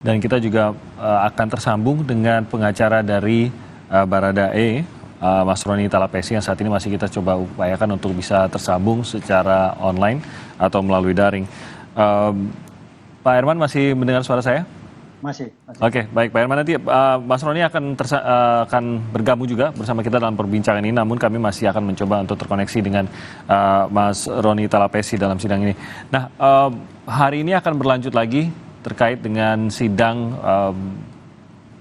Dan kita juga akan tersambung dengan pengacara dari Baradae, Mas Roni Talapesi, yang saat ini masih kita coba upayakan untuk bisa tersambung secara online atau melalui daring. Pak Herman masih mendengar suara saya? Masih. Oke, baik Pak Herman, nanti Mas Roni akan bergabung juga bersama kita dalam perbincangan ini, namun kami masih akan mencoba untuk terkoneksi dengan Mas Roni Talapesi dalam sidang ini. Nah, hari ini akan berlanjut lagi terkait dengan sidang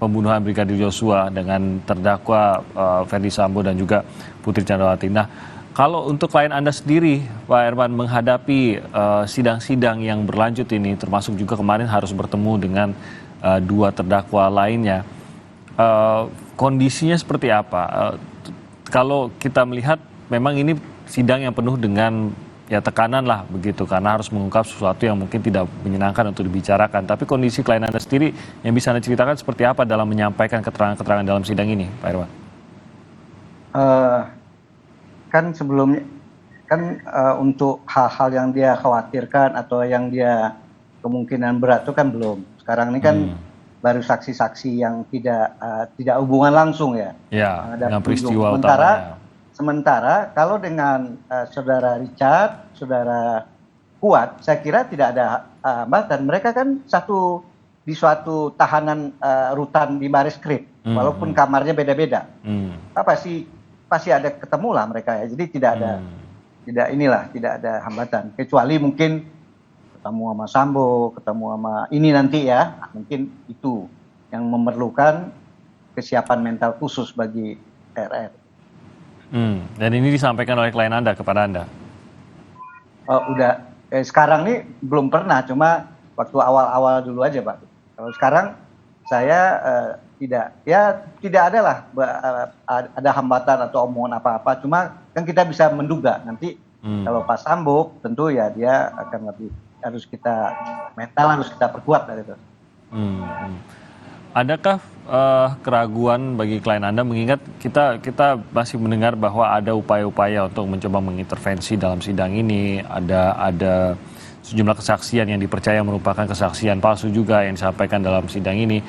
pembunuhan Brigadir Joshua dengan terdakwa Ferdy Sambo dan juga Putri Candrawati. Nah, kalau untuk klien Anda sendiri, Pak Herman, menghadapi sidang-sidang yang berlanjut ini, termasuk juga kemarin harus bertemu dengan dua terdakwa lainnya, kondisinya seperti apa? Kalau kita melihat memang ini sidang yang penuh dengan tekanan lah begitu, karena harus mengungkap sesuatu yang mungkin tidak menyenangkan untuk dibicarakan. Tapi kondisi klien Anda sendiri yang bisa Anda ceritakan seperti apa dalam menyampaikan keterangan-keterangan dalam sidang ini, Pak Herman? Kan sebelumnya untuk hal-hal yang dia khawatirkan atau yang dia kemungkinan berat itu kan belum. Sekarang ini kan baru saksi-saksi yang tidak hubungan langsung ya. Ya, dengan peristiwa utamanya. Sementara kalau dengan saudara Richard, saudara Kuat, saya kira tidak ada hambatan. Mereka kan di suatu tahanan rutan di Baris Krim, walaupun kamarnya beda-beda. Pasti ada ketemu lah mereka ya. Jadi tidak ada hambatan. Kecuali mungkin ketemu sama Sambo, ketemu sama ini nanti ya, mungkin itu yang memerlukan kesiapan mental khusus bagi RR. Dan ini disampaikan oleh klien Anda kepada Anda? Sekarang ini belum pernah, cuma waktu awal-awal dulu aja Pak. Kalau sekarang saya tidak ada lah ada hambatan atau omongan apa-apa, cuma kan kita bisa menduga nanti kalau Pak Sambo tentu ya dia akan lebih harus kita perkuat dari itu. Adakah keraguan bagi klien Anda, mengingat kita masih mendengar bahwa ada upaya-upaya untuk mencoba mengintervensi dalam sidang ini, ada sejumlah kesaksian yang dipercaya merupakan kesaksian palsu juga yang disampaikan dalam sidang ini.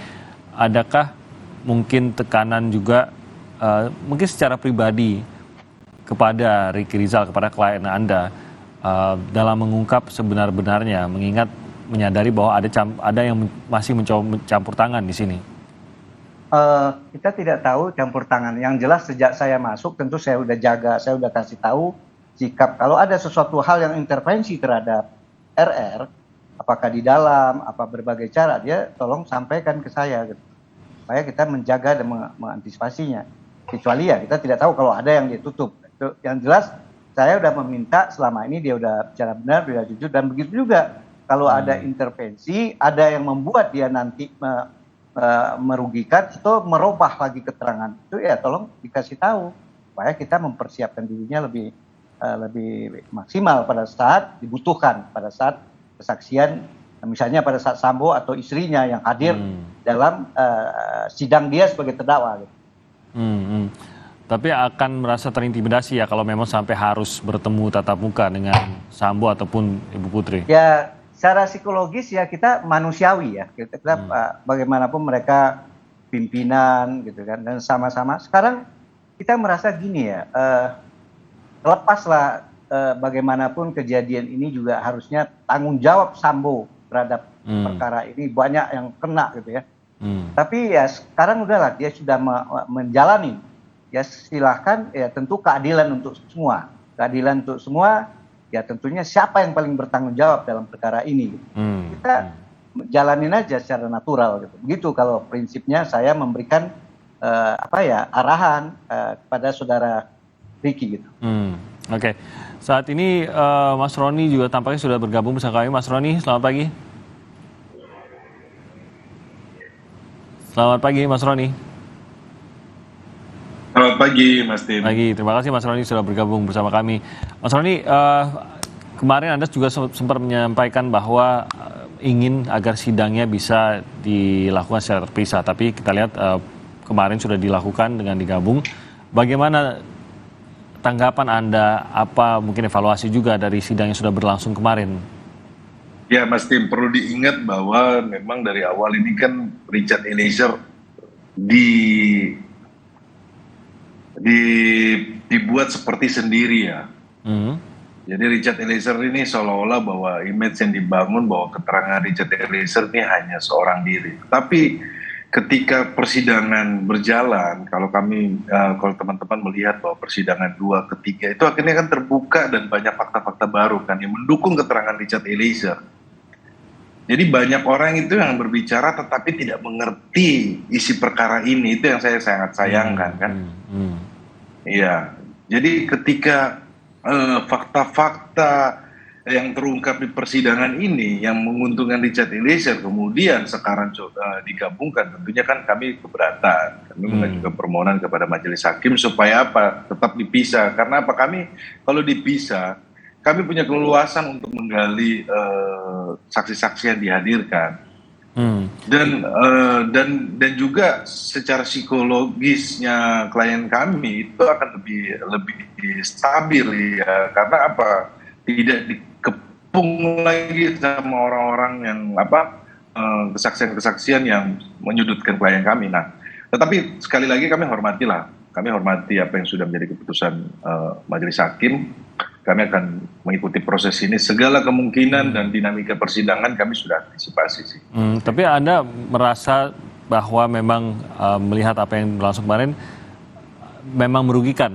Adakah mungkin tekanan juga mungkin secara pribadi kepada Ricky Rizal, kepada klien Anda dalam mengungkap sebenar-benarnya, mengingat menyadari bahwa ada yang masih mencoba campur tangan di sini? Kita tidak tahu campur tangan. Yang jelas sejak saya masuk tentu saya udah jaga, saya udah kasih tahu sikap. Kalau ada sesuatu hal yang intervensi terhadap RR, apakah di dalam, apa berbagai cara, dia tolong sampaikan ke saya, gitu, supaya kita menjaga dan mengantisipasinya. Kecuali ya kita tidak tahu kalau ada yang dia tutup. Yang jelas saya udah meminta selama ini dia udah bicara benar, udah jujur, dan begitu juga. Kalau ada intervensi, ada yang membuat dia nanti merugikan atau merubah lagi keterangan itu, ya tolong dikasih tahu supaya kita mempersiapkan dirinya lebih maksimal pada saat dibutuhkan, pada saat kesaksian, misalnya pada saat Sambo atau istrinya yang hadir dalam sidang dia sebagai terdakwa. Tapi akan merasa terintimidasi ya kalau memang sampai harus bertemu tatap muka dengan Sambo ataupun Ibu Putri? Ya, secara psikologis ya kita manusiawi ya, kita bagaimanapun mereka pimpinan gitu kan, dan sama-sama sekarang kita merasa gini ya, lepaslah bagaimanapun kejadian ini juga harusnya tanggung jawab Sambo terhadap perkara ini, banyak yang kena gitu ya. Tapi ya sekarang udahlah, dia sudah menjalani, ya silahkan, ya tentu keadilan untuk semua, ya tentunya siapa yang paling bertanggung jawab dalam perkara ini. Kita jalanin aja secara natural gitu. Begitu kalau prinsipnya saya memberikan arahan kepada saudara Ricky gitu. Oke. Saat ini Mas Roni juga tampaknya sudah bergabung bersama kami. Mas Roni, selamat pagi. Selamat pagi Mas Roni. Selamat pagi, Mas Tim. Pagi, terima kasih Mas Roni sudah bergabung bersama kami. Mas Roni, kemarin Anda juga sempat menyampaikan bahwa ingin agar sidangnya bisa dilakukan secara terpisah, tapi kita lihat kemarin sudah dilakukan dengan digabung. Bagaimana tanggapan Anda, apa mungkin evaluasi juga dari sidang yang sudah berlangsung kemarin? Ya, Mas Tim, perlu diingat bahwa memang dari awal ini kan Richard Eliezer di, dibuat seperti sendiri ya. Hmm. Jadi Richard Eliezer ini seolah-olah bahwa image yang dibangun bahwa keterangan Richard Eliezer ini hanya seorang diri. Tapi ketika persidangan berjalan, kalau kalau teman-teman melihat bahwa persidangan 2, ketiga itu akhirnya kan terbuka dan banyak fakta-fakta baru kan yang mendukung keterangan Richard Eliezer. Jadi banyak orang itu yang berbicara tetapi tidak mengerti isi perkara ini, itu yang saya sangat sayangkan kan. Iya. Jadi ketika fakta-fakta yang terungkap di persidangan ini yang menguntungkan Richard Eliezer kemudian sekarang digabungkan, tentunya kan kami keberatan. Kami mengajukan permohonan kepada majelis hakim supaya apa? Tetap dipisah. Karena apa? Kami kalau dipisah, kami punya keleluasan untuk menggali saksi-saksi yang dihadirkan. Dan juga secara psikologisnya klien kami itu akan lebih stabil ya, karena apa, tidak dikepung lagi sama orang-orang yang kesaksian-kesaksian yang menyudutkan klien kami. Nah, tetapi sekali lagi kami hormati apa yang sudah menjadi keputusan majelis hakim. Kami akan mengikuti proses ini, segala kemungkinan dan dinamika persidangan kami sudah antisipasi sih. Tapi Anda merasa bahwa memang melihat apa yang berlangsung kemarin memang merugikan,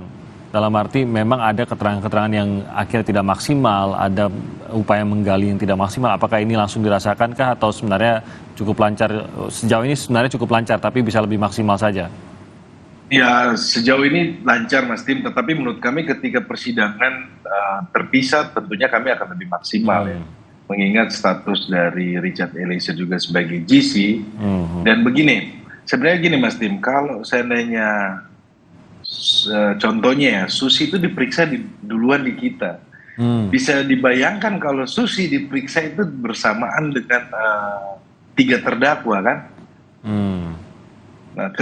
dalam arti memang ada keterangan-keterangan yang akhirnya tidak maksimal, ada upaya menggali yang tidak maksimal. Apakah ini langsung dirasakankah atau sebenarnya cukup lancar? Sejauh ini sebenarnya cukup lancar tapi bisa lebih maksimal saja? Ya, sejauh ini lancar Mas Tim, tetapi menurut kami ketika persidangan terpisah tentunya kami akan lebih maksimal ya. Mengingat status dari Richard Eliezer juga sebagai GC. Dan begini, sebenarnya gini Mas Tim, kalau seandainya contohnya ya, Susi itu diperiksa duluan di kita. Bisa dibayangkan kalau Susi diperiksa itu bersamaan dengan 3 terdakwa kan. Nah,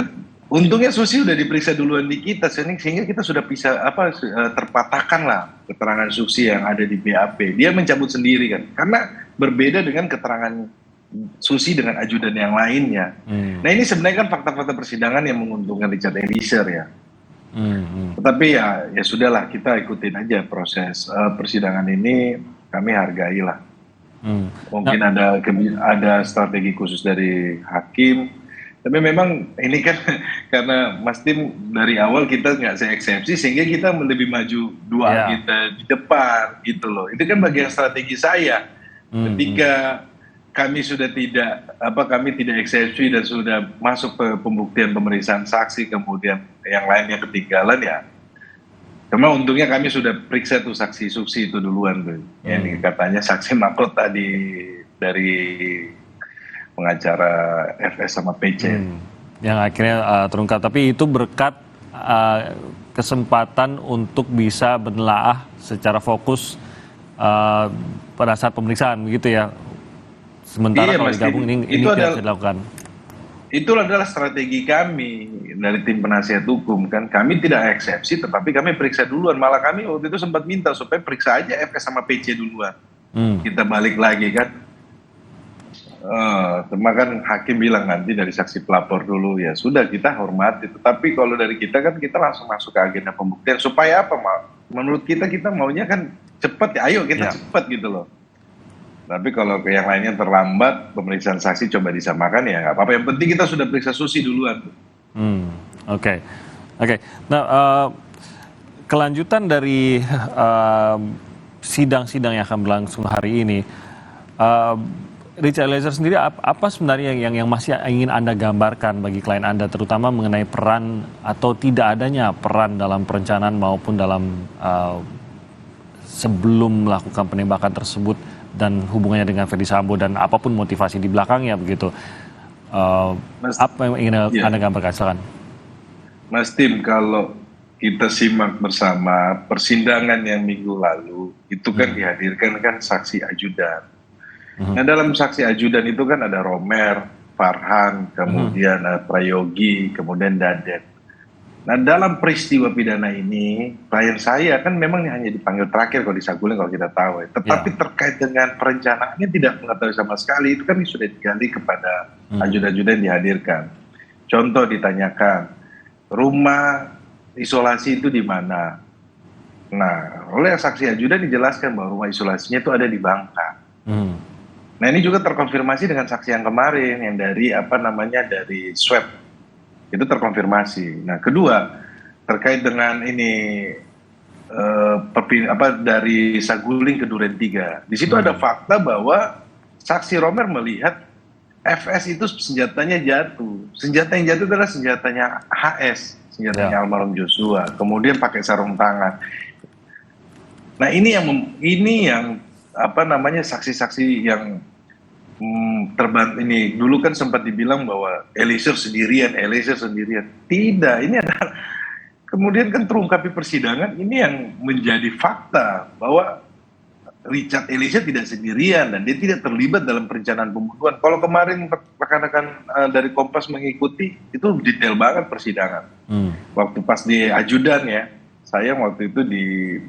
untungnya Susi udah diperiksa duluan di kita, sehingga kita sudah bisa terpatahkan lah keterangan Susi yang ada di BAP. Dia mencabut sendiri kan, karena berbeda dengan keterangan Susi dengan ajudan yang lainnya. Nah ini sebenarnya kan fakta-fakta persidangan yang menguntungkan Richard Eliezer ya. Tetapi ya sudahlah, kita ikutin aja proses persidangan ini, kami hargailah. Mungkin ada strategi khusus dari hakim. Tapi memang ini kan karena Mas Tim dari awal kita nggak se-eksepsi sehingga kita lebih maju kita di depan gitu loh. Itu kan bagian strategi saya. Ketika kami sudah kami tidak eksepsi dan sudah masuk ke pembuktian pemeriksaan saksi, kemudian yang lainnya ketinggalan ya. Cuma untungnya kami sudah periksa tuh saksi-saksi itu duluan tuh. Yang katanya saksi mahkota dari pengacara FS sama PC. Yang akhirnya terungkap. Tapi itu berkat kesempatan untuk bisa menelaah secara fokus pada saat pemeriksaan, begitu ya. Sementara kalau digabung ini tidak bisa dilakukan. Itu adalah strategi kami dari tim penasihat hukum kan. Kami tidak eksepsi, tetapi kami periksa duluan. Malah kami waktu itu sempat minta supaya periksa aja FS sama PC duluan. Kita balik lagi kan. Cuma kan hakim bilang nanti dari saksi pelapor dulu, ya sudah kita hormati. Tetapi kalau dari kita kan kita langsung masuk ke agenda pembuktian supaya apa? Menurut kita maunya kan cepat ya, ayo kita cepat gitu loh. Tapi kalau ke yang lainnya terlambat, pemeriksaan saksi coba disamakan ya nggak apa-apa. Yang penting kita sudah periksa Susi duluan. Oke. Nah, kelanjutan dari sidang-sidang yang akan berlangsung hari ini. Richard Eliezer sendiri apa sebenarnya yang masih ingin Anda gambarkan bagi klien Anda, terutama mengenai peran atau tidak adanya peran dalam perencanaan maupun dalam sebelum melakukan penembakan tersebut dan hubungannya dengan Ferdy Sambo dan apapun motivasi di belakangnya begitu. Apa yang ingin Anda gambarkan? Silakan. Mas Tim, kalau kita simak bersama persidangan yang minggu lalu itu kan dihadirkan kan saksi ajudan. Nah dalam saksi ajudan itu kan ada Romer, Farhan, kemudian Prayogi, kemudian Daden. Nah, dalam peristiwa pidana ini, klien saya kan memang hanya dipanggil terakhir kalau di Saguling kalau kita tahu ya. Tetapi Ya. terkait dengan perencanaannya tidak mengetahui sama sekali. Itu kan sudah digali kepada ajudan-ajudan yang dihadirkan. Contoh ditanyakan, rumah isolasi itu di mana? Nah, oleh saksi ajudan dijelaskan bahwa rumah isolasinya itu ada di Bangka. Hmm. Nah, ini juga terkonfirmasi dengan saksi yang kemarin yang dari dari swab. Itu terkonfirmasi. Nah, kedua terkait dengan ini dari Saguling ke Duren 3. Di situ ada fakta bahwa saksi Romer melihat FS itu senjatanya jatuh. Senjata yang jatuh adalah senjatanya HS, senjatanya almarhum Joshua. Kemudian pakai sarung tangan. Nah, ini yang saksi-saksi yang ini dulu kan sempat dibilang bahwa Eliezer sendirian. Tidak, ini adalah kemudian kan terungkap di persidangan, ini yang menjadi fakta bahwa Richard Eliezer tidak sendirian dan dia tidak terlibat dalam perencanaan pembunuhan. Kalau kemarin rekan-rekan dari Kompas mengikuti, itu detail banget persidangan. Waktu pas di ajudan ya, saya waktu itu di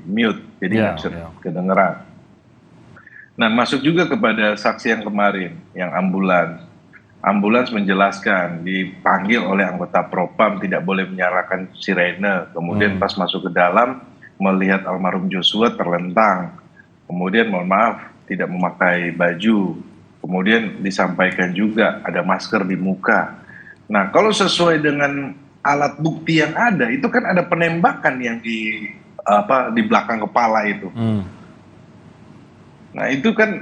mute, jadi nggak bisa kedengeran. Nah, masuk juga kepada saksi yang kemarin, yang ambulans. Ambulans menjelaskan, dipanggil oleh anggota Propam, tidak boleh menyalakan sirene. Kemudian pas masuk ke dalam, melihat almarhum Joshua terlentang. Kemudian mohon maaf, tidak memakai baju. Kemudian disampaikan juga ada masker di muka. Nah, kalau sesuai dengan alat bukti yang ada, itu kan ada penembakan yang di belakang kepala itu. Nah, itu kan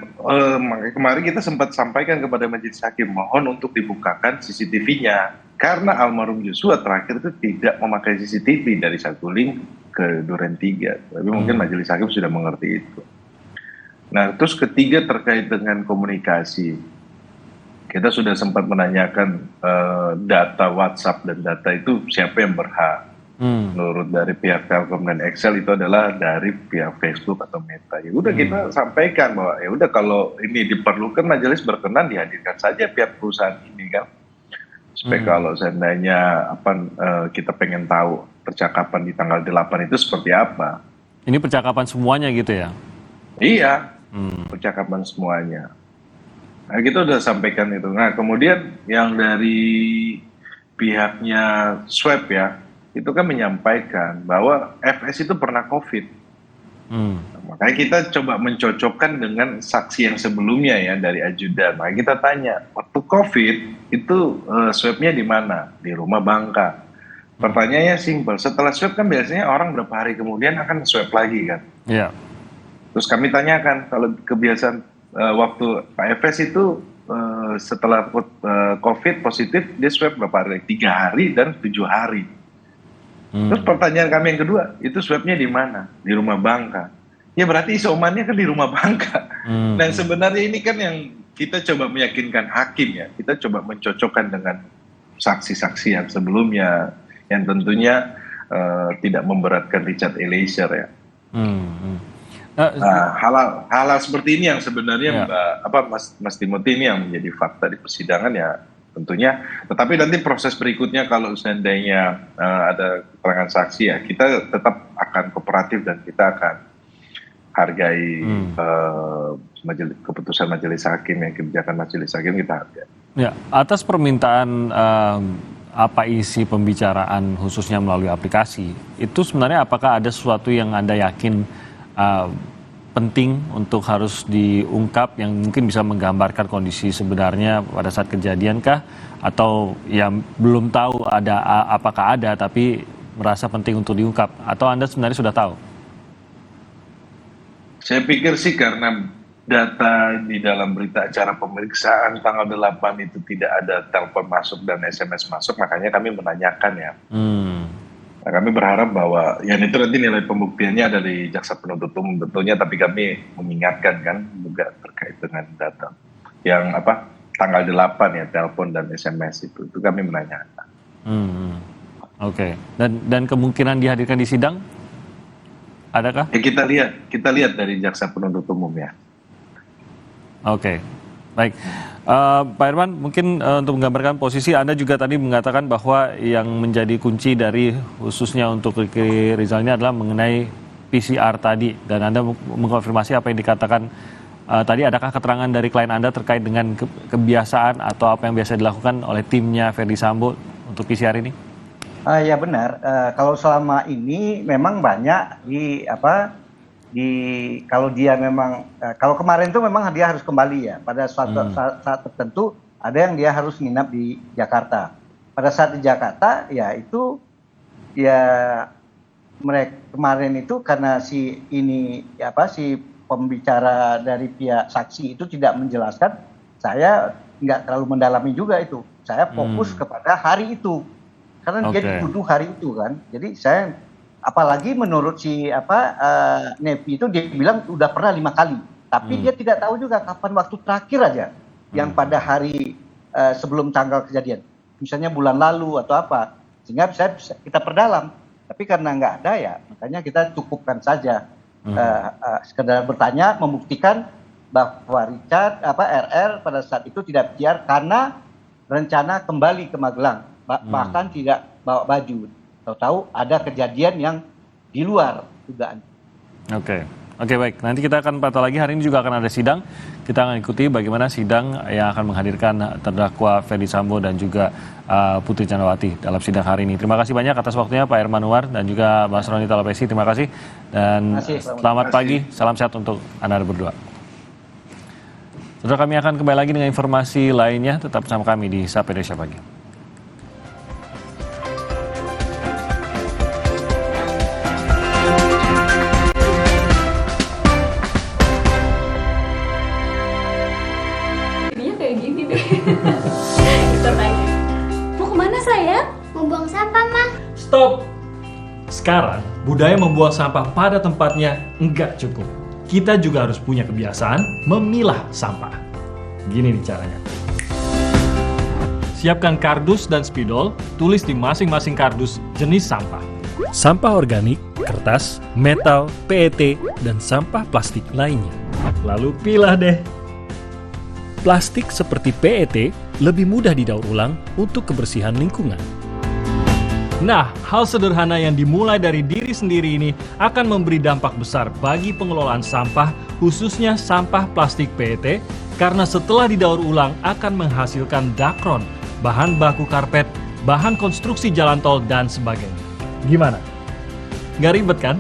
kemarin kita sempat sampaikan kepada majelis hakim, mohon untuk dibukakan CCTV-nya. Karena almarhum Joshua terakhir itu tidak memakai CCTV dari Saguling ke Duren 3. Tapi mungkin majelis hakim sudah mengerti itu. Nah, terus ketiga terkait dengan komunikasi. Kita sudah sempat menanyakan data WhatsApp dan data itu siapa yang berhak. Menurut dari pihak Telkom dan Excel itu adalah dari pihak Facebook atau Meta. Ya udah kita sampaikan bahwa ya udah kalau ini diperlukan majelis berkenan dihadirkan saja pihak perusahaan ini kan. Supaya kalau seandainya kita pengen tahu percakapan di tanggal 8 itu seperti apa. Ini percakapan semuanya gitu ya? Iya, percakapan semuanya. Nah, kita udah sampaikan itu. Nah, kemudian yang dari pihaknya swab ya, itu kan menyampaikan bahwa FS itu pernah COVID. Nah, makanya kita coba mencocokkan dengan saksi yang sebelumnya ya dari ajudan. Makanya kita tanya, waktu COVID itu swabnya di mana? Di rumah Bangka. Pertanyaannya simpel, setelah swab kan biasanya orang berapa hari kemudian akan swab lagi kan? Iya. Terus kami tanyakan, kalau kebiasaan waktu Pak FS itu setelah COVID positif, dia swab berapa hari? 3 hari dan 7 hari. Terus pertanyaan kami yang kedua, itu swabnya di mana? Di rumah Bangka. Ya berarti isomannya kan di rumah Bangka. Dan sebenarnya ini kan yang kita coba meyakinkan hakim ya. Kita coba mencocokkan dengan saksi-saksi yang sebelumnya. Yang tentunya tidak memberatkan Richard Eliezer ya. Nah, hal-hal seperti ini yang sebenarnya Mas Timothy ini yang menjadi fakta di persidangan ya. Tentunya, tetapi nanti proses berikutnya kalau seandainya ada keterangan saksi ya, kita tetap akan kooperatif dan kita akan hargai keputusan majelis hakim, yang kebijakan majelis hakim kita hargai. Ya, atas permintaan apa isi pembicaraan khususnya melalui aplikasi, itu sebenarnya apakah ada sesuatu yang Anda yakin penting untuk harus diungkap yang mungkin bisa menggambarkan kondisi sebenarnya pada saat kejadian kah? Atau yang belum tahu apakah ada tapi merasa penting untuk diungkap? Atau Anda sebenarnya sudah tahu? Saya pikir sih karena data di dalam berita acara pemeriksaan tanggal 8 itu tidak ada telepon masuk dan SMS masuk, makanya kami menanyakan ya. Nah, kami berharap bahwa ya itu nanti nilai pembuktiannya ada di jaksa penuntut umum tentunya, tapi kami mengingatkan kan juga terkait dengan data yang tanggal 8 ya, telepon dan SMS itu kami menanyakan. Oke. Dan kemungkinan dihadirkan di sidang adakah? Ya kita lihat dari jaksa penuntut umum ya. Oke. Baik. Pak Herman, mungkin untuk menggambarkan posisi Anda juga tadi mengatakan bahwa yang menjadi kunci dari khususnya untuk Ricky Rizal ini adalah mengenai PCR tadi, dan Anda mengkonfirmasi apa yang dikatakan tadi. Adakah keterangan dari klien Anda terkait dengan kebiasaan atau apa yang biasa dilakukan oleh timnya Verdi Sambo untuk PCR ini? Ya benar. Kalau selama ini memang banyak kalau dia memang kalau kemarin itu memang dia harus kembali ya pada saat tertentu, ada yang dia harus nginap di Jakarta. Pada saat di Jakarta ya itu ya mereka kemarin itu karena si pembicara dari pihak saksi itu tidak menjelaskan, saya nggak terlalu mendalami juga itu. Saya fokus kepada hari itu karena dia dituduh hari itu kan. Jadi saya apalagi menurut si Nevi itu dia bilang udah pernah 5 kali, tapi dia tidak tahu juga kapan waktu terakhir aja yang pada hari sebelum tanggal kejadian, misalnya bulan lalu atau apa, sehingga kita perdalam. Tapi karena nggak ada ya, makanya kita cukupkan saja sekedar bertanya, membuktikan bahwa RR pada saat itu tidak PCR karena rencana kembali ke Magelang, bahkan tidak bawa baju. Tahu-tahu ada kejadian yang di luar dugaan. Oke, baik. Nanti kita akan pantau lagi. Hari ini juga akan ada sidang. Kita akan ikuti bagaimana sidang yang akan menghadirkan terdakwa Verdi Sambo dan juga Putri Candrawati dalam sidang hari ini. Terima kasih banyak atas waktunya Pak Herman Nuar dan juga Mas Roni Talapesi. Terima kasih dan selamat pagi. Salam sehat untuk Anda berdua. Saudara, kami akan kembali lagi dengan informasi lainnya. Tetap bersama kami di Sapa Indonesia Pagi. Kita tanya. Mau kemana sayang? Mau buang sampah, Ma. Stop! Sekarang, budaya membuang sampah pada tempatnya enggak cukup. Kita juga harus punya kebiasaan memilah sampah. Gini nih caranya. Siapkan kardus dan spidol, tulis di masing-masing kardus jenis sampah. Sampah organik, kertas, metal, PET, dan sampah plastik lainnya. Lalu pilah deh. Plastik seperti PET lebih mudah didaur ulang untuk kebersihan lingkungan. Nah, hal sederhana yang dimulai dari diri sendiri ini akan memberi dampak besar bagi pengelolaan sampah, khususnya sampah plastik PET, karena setelah didaur ulang akan menghasilkan dakron, bahan baku karpet, bahan konstruksi jalan tol, dan sebagainya. Gimana? Nggak ribet kan?